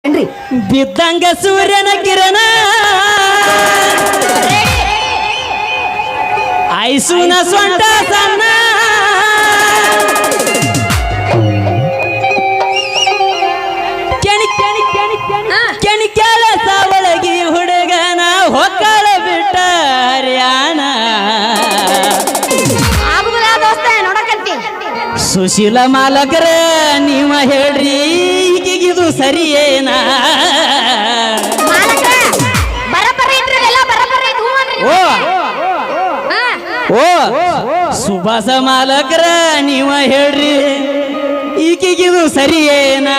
ಬಿದ್ದಂಗ ಸೂರ್ಯನ ಕಿರಣ ಐಸುನ ಸ್ವಂಟ ಸಣ್ಣ ಕೆಣಿ ಕೆಲಸ ಒಳಗಿ ಹುಡುಗನ ಹೊಕ್ಕಳ ಬಿಟ್ಟ ಹರ್ಯಾಣ ಸುಶೀಲ ಮಾಲಕರ ನೀವ ಹೇಳ್ರಿ ಈಗಿದು ಸರಿಯೇನಾ ಓ ಸುಭಾಸ ಮಾಲಕರ ನೀವ ಹೇಳ್ರಿ ಈಗಿದು ಸರಿಯೇನಾ